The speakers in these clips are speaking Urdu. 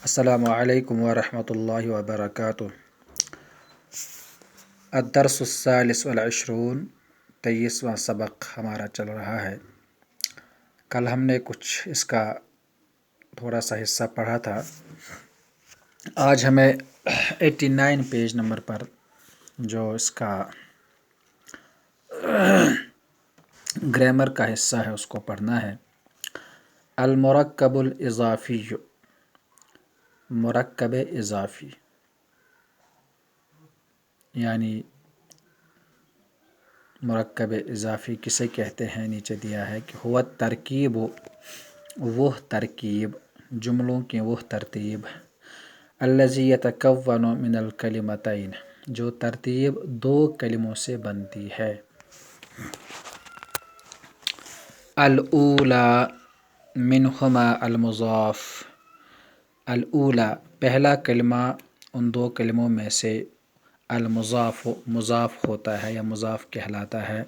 السلام علیکم ورحمۃ اللہ وبرکاتہ۔ الدرس الثالث والعشرون، 23واں سبق ہمارا چل رہا ہے۔ کل ہم نے کچھ اس کا تھوڑا سا حصہ پڑھا تھا۔ آج ہمیں 89 پیج نمبر پر جو اس کا گرامر کا حصہ ہے اس کو پڑھنا ہے۔ المرکب الاضافی، مرکب اضافی یعنی مرکب اضافی کسے کہتے ہیں؟ نیچے دیا ہے کہ ہوا ترکیب، وہ ترکیب، جملوں کی وہ ترتیب، الذی یتکون من الکلمتین، جو ترتیب دو کلموں سے بنتی ہے۔ الاولی منہما المضاف، الاولی پہلا کلمہ ان دو کلموں میں سے، المضاف مضاف ہوتا ہے یا مضاف کہلاتا ہے،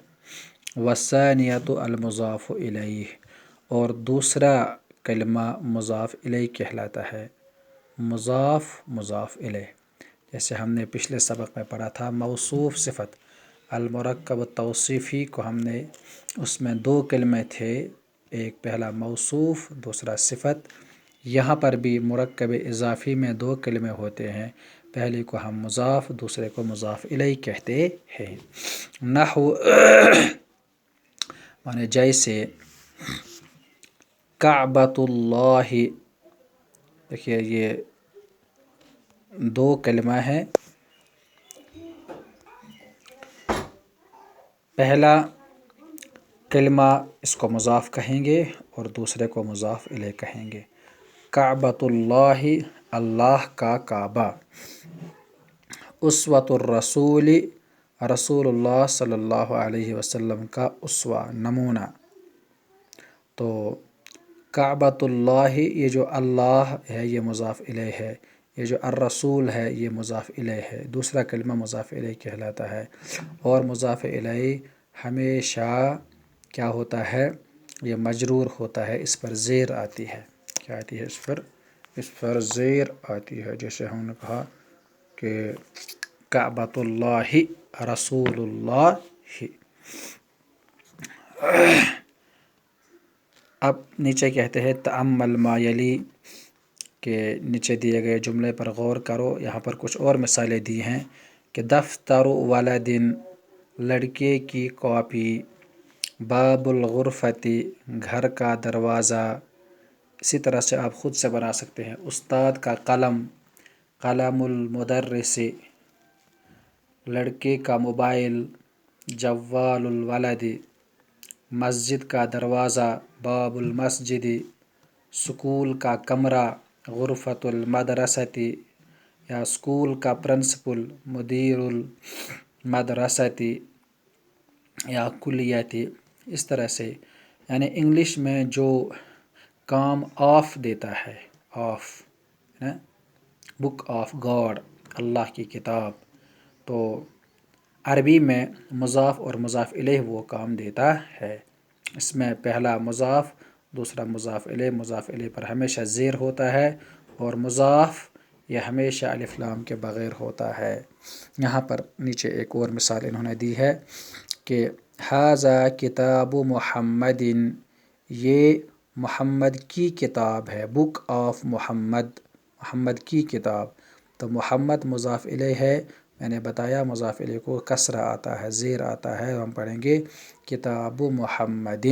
والثانیۃ المضاف الیہ، اور دوسرا کلمہ مضاف الیہ کہلاتا ہے۔ مضاف مضاف الیہ، جیسے ہم نے پچھلے سبق میں پڑھا تھا موصوف صفت، المرکب التوصیفی کو ہم نے اس میں دو کلمے تھے، ایک پہلا موصوف دوسرا صفت۔ یہاں پر بھی مرکب اضافی میں دو کلمے ہوتے ہیں، پہلے کو ہم مضاف دوسرے کو مضاف الیہ کہتے ہیں۔ نحو مانے جیسے کعبۃ اللہ، دیکھیے یہ دو کلمہ ہیں، پہلا کلمہ اس کو مضاف کہیں گے اور دوسرے کو مضاف الیہ کہیں گے۔ کعبۃ اللہ، اللہ کا کعبہ۔ اسوۃ الرسول، رسول اللہ صلی اللہ علیہ وسلم کا اسوہ نمونہ۔ تو کعبۃ اللہ، یہ جو اللہ ہے یہ مضاف الیہ ہے، یہ جو الرسول ہے یہ مضاف الیہ ہے، دوسرا کلمہ مضاف الیہ کہلاتا ہے۔ اور مضاف الیہ ہمیشہ کیا ہوتا ہے؟ یہ مجرور ہوتا ہے، اس پر زیر آتی ہے۔ کیا آتی ہے اس پر زیر آتی ہے، جیسے ہم نے کہا کہ کعبۃ اللہ رسول اللہ۔ اب نیچے کہتے ہیں تأمل ما یلی، کہ نیچے دیے گئے جملے پر غور کرو۔ یہاں پر کچھ اور مثالیں دی ہیں کہ دفتر ولد، لڑکے کی کاپی، باب الغرفۃ، گھر کا دروازہ۔ اسی طرح سے آپ خود سے بنا سکتے ہیں۔ استاد کا قلم، قلم المدرس، لڑکے کا موبائل، جوال الولد، مسجد کا دروازہ، باب المسجد، سکول کا کمرہ، غرفۃ المدرسۃ، یا سکول کا پرنسپل، مدیر المدرسۃ یا کلیت۔ اس طرح سے یعنی انگلش میں جو کام آف دیتا ہے، آف بک آف گاڈ، اللہ کی کتاب، تو عربی میں مضاف اور مضاف الیہ وہ کام دیتا ہے۔ اس میں پہلا مضاف دوسرا مضاف الیہ، مضاف الیہ پر ہمیشہ زیر ہوتا ہے، اور مضاف یہ ہمیشہ الف لام کے بغیر ہوتا ہے۔ یہاں پر نیچے ایک اور مثال انہوں نے دی ہے کہ ھذا کتاب محمد، یہ محمد کی کتاب ہے، بک آف محمد، محمد کی کتاب۔ تو محمد مضاف الیہ ہے، میں نے بتایا مضاف الیہ کو کسرہ آتا ہے، زیر آتا ہے، ہم پڑھیں گے کتاب محمد،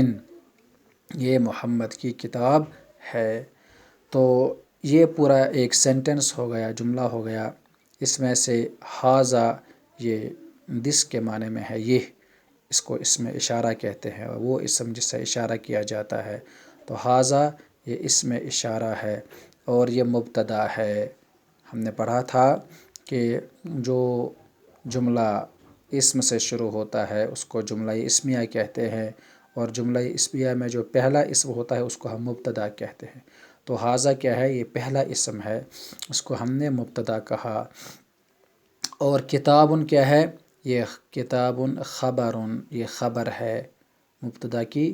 یہ محمد کی کتاب ہے۔ تو یہ پورا ایک سینٹنس ہو گیا، جملہ ہو گیا۔ اس میں سے ھذا یہ دس کے معنی میں ہے، یہ اس کو اسم اشارہ کہتے ہیں، وہ اسم جس سے اشارہ کیا جاتا ہے۔ تو ھذا یہ اسم اشارہ ہے، اور یہ مبتدا ہے۔ ہم نے پڑھا تھا کہ جو جملہ اسم سے شروع ہوتا ہے اس کو جملہ اسمیہ کہتے ہیں، اور جملہ اسمیہ میں جو پہلا اسم ہوتا ہے اس کو ہم مبتدا کہتے ہیں۔ تو ھذا کیا ہے؟ یہ پہلا اسم ہے، اس کو ہم نے مبتدا کہا۔ اور کتاب کیا ہے؟ یہ کتاب خبر، یہ خبر ہے، مبتدا کی،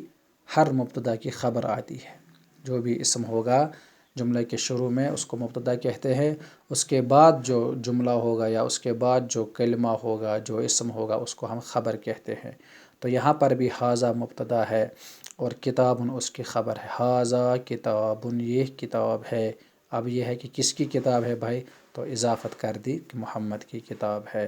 ہر مبتدا کی خبر آتی ہے۔ جو بھی اسم ہوگا جملے کے شروع میں اس کو مبتدا کہتے ہیں، اس کے بعد جو جملہ ہوگا یا اس کے بعد جو کلمہ ہوگا جو اسم ہوگا اس کو ہم خبر کہتے ہیں۔ تو یہاں پر بھی حاذا مبتدا ہے اور کتاب اس کی خبر ہے، حاذا کتاب یہ کتاب ہے۔ اب یہ ہے کہ کس کی کتاب ہے بھائی، تو اضافت کر دی کہ محمد کی کتاب ہے۔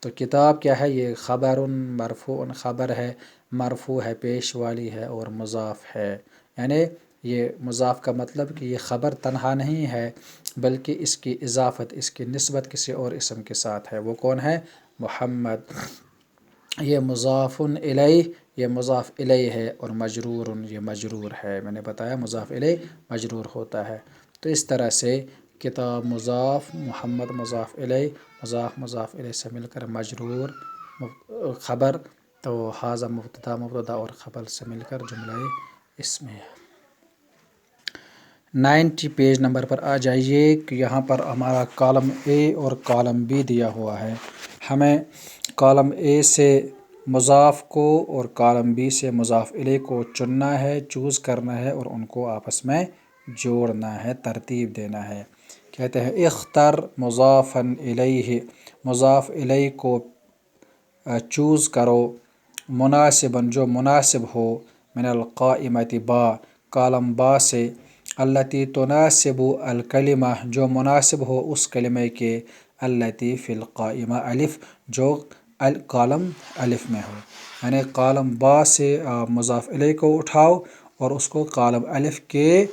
تو کتاب کیا ہے، یہ خبر مرفوع خبر ہے، مرفوع ہے پیش والی ہے اور مضاف ہے، یعنی یہ مضاف کا مطلب کہ یہ خبر تنہا نہیں ہے بلکہ اس کی اضافت، اس کی نسبت کسی اور اسم کے ساتھ ہے۔ وہ کون ہے، محمد۔ یہ مضاف الیہ، یہ مضاف الیہ ہے، اور مجرور یہ مجرور ہے، میں نے بتایا مضاف الیہ مجرور ہوتا ہے۔ تو اس طرح سے کتاب مضاف، محمد مضاف الیہ، مضاف الیہ سے مل کر مجرور خبر، تو حاذا مبتدا اور خبر سے مل کر جملہ اسم ہے۔ 90 پیج نمبر پر آ جائیے کہ یہاں پر ہمارا کالم اے اور کالم بی دیا ہوا ہے، ہمیں کالم اے سے مضاف کو اور کالم بی سے مضاف الیہ کو چننا ہے، چوز کرنا ہے اور ان کو آپس میں جوڑنا ہے، ترتیب دینا ہے۔ کہتے ہیں اختر مضافا الیہ، مضاف الیہ کو چوز کرو، مناسباً جو مناسب ہو، من القائمۃ با کالم با سے، التی تناسب الکلمہ جو مناسب ہو اس کلمے کے، التی فی القائمہ الف جو کالم الف میں ہو، یعنی کالم با سے مضاف الیہ کو اٹھاؤ اور اس کو کالم الف کے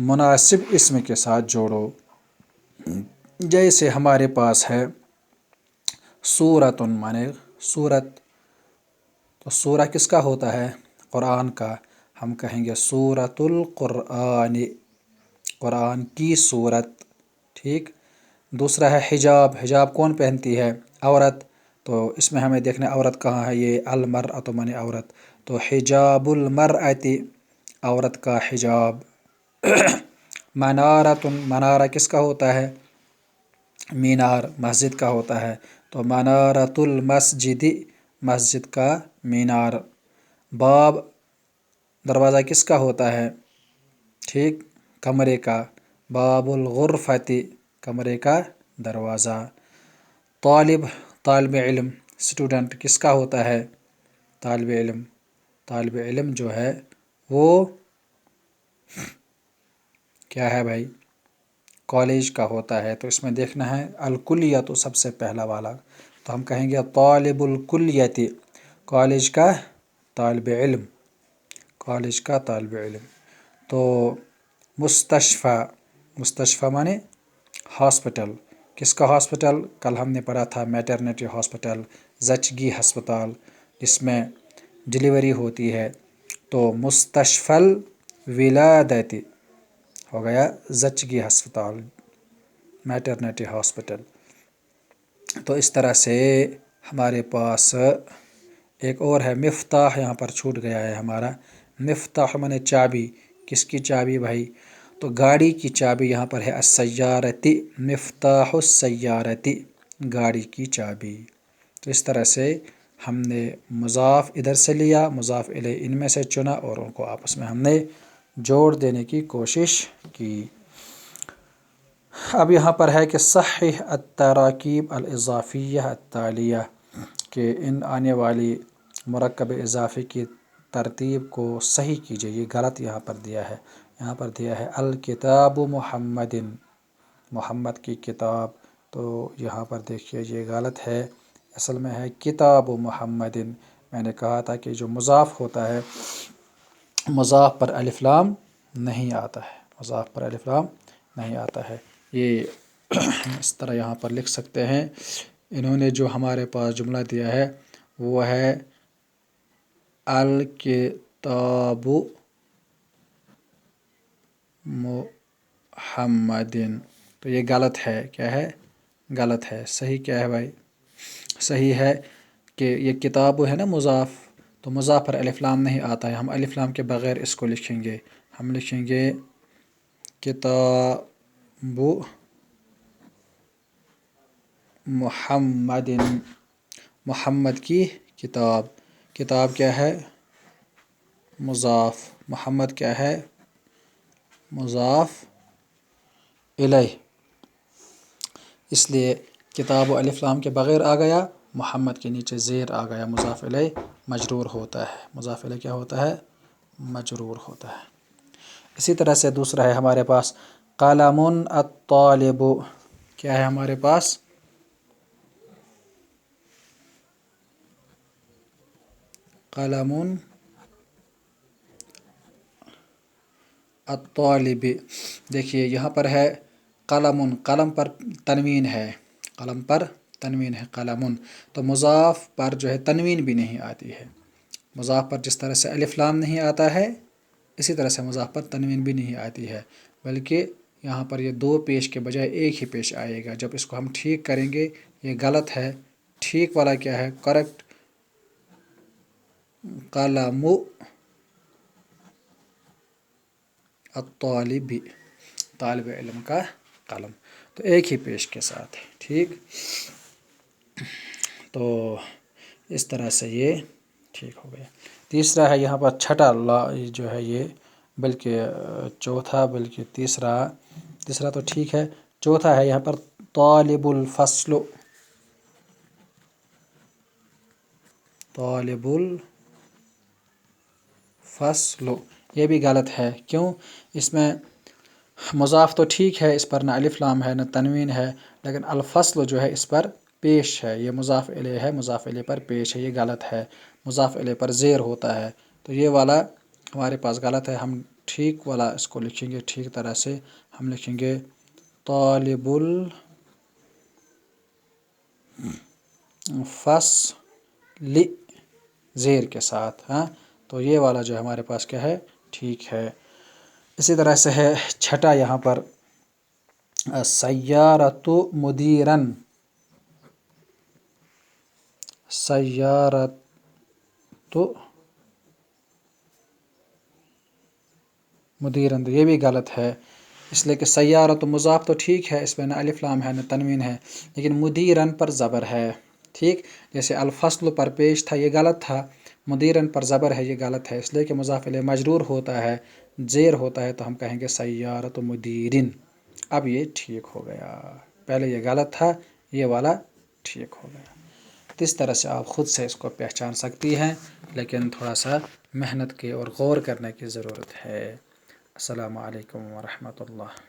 مناسب اسم کے ساتھ جوڑو۔ جیسے ہمارے پاس ہے سورۃ، مانے سورت، تو سورہ کس کا ہوتا ہے، قرآن کا، ہم کہیں گے سورۃ القرآن، قرآن کی سورت، ٹھیک۔ دوسرا ہے حجاب، حجاب کون پہنتی ہے، عورت، تو اس میں ہمیں دیکھنا عورت کہاں ہے، یہ المرأۃ مانے عورت، تو حجاب المرأۃ عورت کا حجاب۔ منارۃ، منارہ کس کا ہوتا ہے، مینار، مسجد کا ہوتا ہے، تو منارۃ المسجد مسجد کا مینار۔ باب دروازہ کس کا ہوتا ہے، ٹھیک، کمرے کا، باب الغرفۃ کمرے کا دروازہ۔ طالب، طالب علم، اسٹوڈنٹ کس کا ہوتا ہے، طالب علم، طالب علم جو ہے وہ کیا ہے بھائی، کالج کا ہوتا ہے، تو اس میں دیکھنا ہے الکلیہ، تو سب سے پہلا والا، تو ہم کہیں گے طالب الکلیۃ کالج کا طالب علم، کالج کا طالب علم۔ تو مستشفیٰ، مستشفیٰ مانے ہاسپٹل، کس کا ہاسپٹل، کل ہم نے پڑھا تھا میٹرنٹی ہاسپٹل، زچگی ہسپتال جس میں ڈلیوری ہوتی ہے، تو مستشفی الولادت ہو گیا زچگی ہسپتال، میٹرنٹی ہاسپٹل۔ تو اس طرح سے ہمارے پاس ایک اور ہے مفتاح، یہاں پر چھوٹ گیا ہے ہمارا، مفتاح مانے چابی، کس کی چابی بھائی، تو گاڑی کی چابی یہاں پر ہے السیارۃ، مفتاح السیارۃ گاڑی کی چابی۔ تو اس طرح سے ہم نے مضاف ادھر سے لیا، مضاف الیہ ان میں سے چنا اور ان کو آپس میں ہم نے جوڑ دینے کی کوشش کی۔ اب یہاں پر ہے کہ صحح التراکیب الاضافیہ التالیہ، کہ ان آنے والی مرکب اضافی کی ترتیب کو صحیح کیجیے، یہ غلط یہاں پر دیا ہے، یہاں پر دیا ہے الکتاب محمد، محمد کی کتاب، تو یہاں پر دیکھیے یہ غلط ہے، اصل میں ہے کتاب محمد۔ میں نے کہا تھا کہ جو مضاف ہوتا ہے مضاف پر الف لام نہیں آتا ہے، مضاف پر الف لام نہیں آتا ہے، یہ اس طرح یہاں پر لکھ سکتے ہیں۔ انہوں نے جو ہمارے پاس جملہ دیا ہے وہ ہے الکتاب محمد، تو یہ غلط ہے، کیا ہے، غلط ہے۔ صحیح کیا ہے بھائی، صحیح ہے کہ یہ کتاب ہے نا مضاف، تو مضاف پر الف لام نہیں آتا ہے، ہم الف لام کے بغیر اس کو لکھیں گے، ہم لکھیں گے کتاب محمد، محمد کی کتاب، کتاب کیا ہے، مضاف، محمد کیا ہے، مضاف الیہ، اس لیے کتاب و الف لام کے بغیر آ گیا، محمد کے نیچے زیر آ گیا، مضاف الیہ مجرور ہوتا ہے، مضاف الیہ کیا ہوتا ہے؟ مجرور ہوتا ہے۔ اسی طرح سے دوسرا ہے ہمارے پاس قلم الطالب، کیا ہے ہمارے پاس؟ قلم الطالب، دیکھیے یہاں پر ہے قلم، قلم پر تنوین ہے، قلم پر تنوین ہے قلم، تو مضاف پر جو ہے تنوین بھی نہیں آتی ہے، مضاف پر جس طرح سے الف لام نہیں آتا ہے اسی طرح سے مضاف پر تنوین بھی نہیں آتی ہے، بلکہ یہاں پر یہ دو پیش کے بجائے ایک ہی پیش آئے گا۔ جب اس کو ہم ٹھیک کریں گے، یہ غلط ہے، ٹھیک والا کیا ہے؟ کریکٹ قلم الطالب، طالب علم کا قلم، تو ایک ہی پیش کے ساتھ ہے، ٹھیک۔ تو اس طرح سے یہ ٹھیک ہو گیا۔ تیسرا ہے یہاں پر چھٹا لا جو ہے یہ، بلکہ چوتھا، بلکہ تیسرا تو ٹھیک ہے، چوتھا ہے یہاں پر طالب الفصل، طالب الفصل، یہ بھی غلط ہے، کیوں؟ اس میں مضاف تو ٹھیک ہے، اس پر نہ الف لام ہے نہ تنوین ہے، لیکن الفصل جو ہے اس پر پیش ہے، یہ مضاف الیہ ہے، مضاف الیہ پر پیش ہے، یہ غلط ہے، مضاف الیہ پر زیر ہوتا ہے، تو یہ والا ہمارے پاس غلط ہے۔ ہم ٹھیک والا اس کو لکھیں گے، ٹھیک طرح سے ہم لکھیں گے طالب الفصل زیر کے ساتھ، ہاں، تو یہ والا جو ہمارے پاس کیا ہے؟ ٹھیک ہے۔ اسی طرح سے ہے چھٹا یہاں پر سیارۃ مدیرن، سیارۃ مدیرن، تو یہ بھی غلط ہے، اس لیے کہ سیارۃ مضاف تو ٹھیک ہے، اس میں نہ الف لام ہے نہ تنوین ہے، لیکن مدیرن پر زبر ہے، ٹھیک، جیسے الفصل پر پیش تھا یہ غلط تھا، مدیرن پر زبر ہے یہ غلط ہے، اس لیے کہ مضاف الیہ مجرور ہوتا ہے، زیر ہوتا ہے، تو ہم کہیں گے سیارۃ مدیرن۔ اب یہ ٹھیک ہو گیا، پہلے یہ غلط تھا، یہ والا ٹھیک ہو گیا۔ اس طرح سے آپ خود سے اس کو پہچان سکتی ہیں، لیکن تھوڑا سا محنت کی اور غور کرنے کی ضرورت ہے۔ السلام علیکم ورحمۃ اللہ۔